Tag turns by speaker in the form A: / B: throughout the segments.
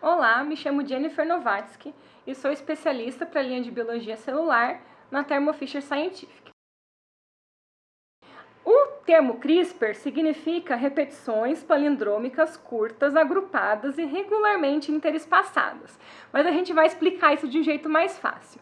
A: Olá, me chamo Jennifer Novatsky e sou especialista para a linha de Biologia Celular na Thermo Fisher Scientific. O termo CRISPR significa repetições palindrômicas curtas, agrupadas e regularmente interespaçadas, mas a gente vai explicar isso de um jeito mais fácil.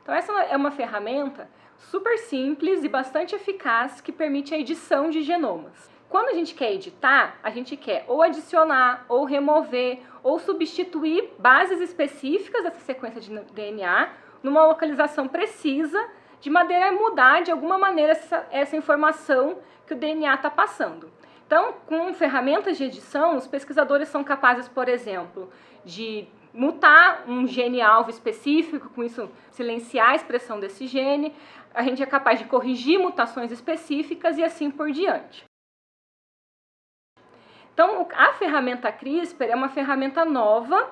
A: Então essa é uma ferramenta super simples e bastante eficaz que permite a edição de genomas. Quando a gente quer editar, a gente quer ou adicionar, ou remover, ou substituir bases específicas dessa sequência de DNA numa localização precisa, de maneira a mudar de alguma maneira essa informação que o DNA está passando. Então, com ferramentas de edição, os pesquisadores são capazes, por exemplo, de mutar um gene-alvo específico, com isso silenciar a expressão desse gene, a gente é capaz de corrigir mutações específicas e assim por diante. Então, a ferramenta CRISPR é uma ferramenta nova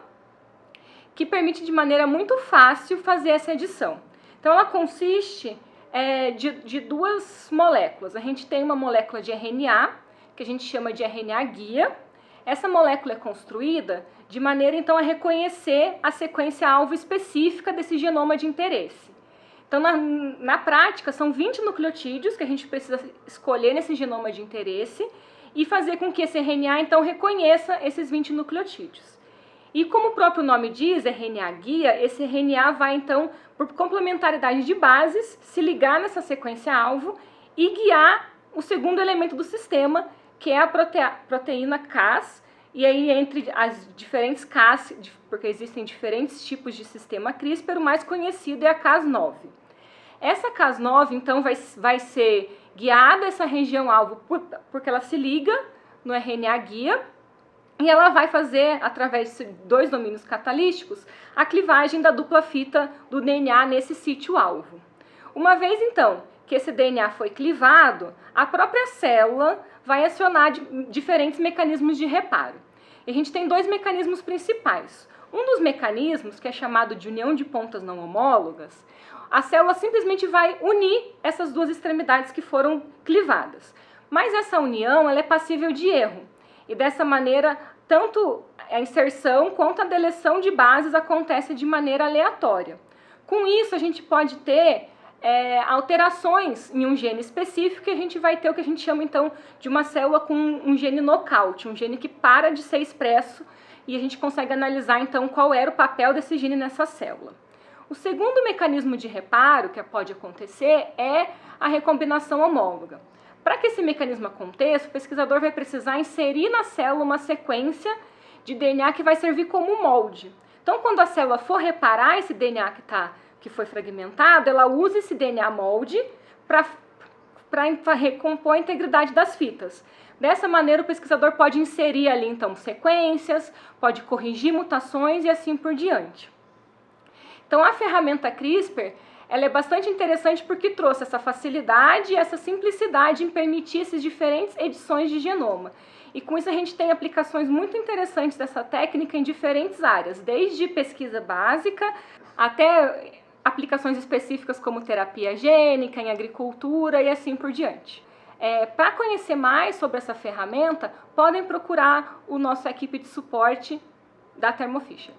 A: que permite de maneira muito fácil fazer essa edição. Então, ela consiste de duas moléculas. A gente tem uma molécula de RNA, que a gente chama de RNA guia. Essa molécula é construída de maneira, então, a reconhecer a sequência alvo específica desse genoma de interesse. Então, na prática, são 20 nucleotídeos que a gente precisa escolher nesse genoma de interesse e fazer com que esse RNA, então, reconheça esses 20 nucleotídeos. E como o próprio nome diz, RNA guia, esse RNA vai, então, por complementaridade de bases, se ligar nessa sequência-alvo e guiar o segundo elemento do sistema, que é a proteína Cas, e aí entre as diferentes Cas, porque existem diferentes tipos de sistema CRISPR, o mais conhecido é a Cas9. Essa Cas9, então, vai ser guiada essa região-alvo porque ela se liga no RNA guia e ela vai fazer, através de dois domínios catalíticos, a clivagem da dupla fita do DNA nesse sítio-alvo. Uma vez, então, que esse DNA foi clivado, a própria célula vai acionar diferentes mecanismos de reparo. E a gente tem dois mecanismos principais. Um dos mecanismos, que é chamado de união de pontas não homólogas, a célula simplesmente vai unir essas duas extremidades que foram clivadas. Mas essa união ela é passível de erro. E dessa maneira, tanto a inserção quanto a deleção de bases acontece de maneira aleatória. Com isso, a gente pode ter alterações em um gene específico e a gente vai ter o que a gente chama, então, de uma célula com um gene knockout, um gene que para de ser expresso e a gente consegue analisar, então, qual era o papel desse gene nessa célula. O segundo mecanismo de reparo que pode acontecer é a recombinação homóloga. Para que esse mecanismo aconteça, o pesquisador vai precisar inserir na célula uma sequência de DNA que vai servir como molde. Então, quando a célula for reparar esse DNA que foi fragmentado, ela usa esse DNA molde para recompor a integridade das fitas. Dessa maneira, o pesquisador pode inserir ali, então, sequências, pode corrigir mutações e assim por diante. Então, a ferramenta CRISPR ela é bastante interessante porque trouxe essa facilidade e essa simplicidade em permitir essas diferentes edições de genoma. E com isso a gente tem aplicações muito interessantes dessa técnica em diferentes áreas, desde pesquisa básica até aplicações específicas como terapia gênica, em agricultura e assim por diante. Para conhecer mais sobre essa ferramenta, podem procurar a nossa equipe de suporte da Thermo Fisher.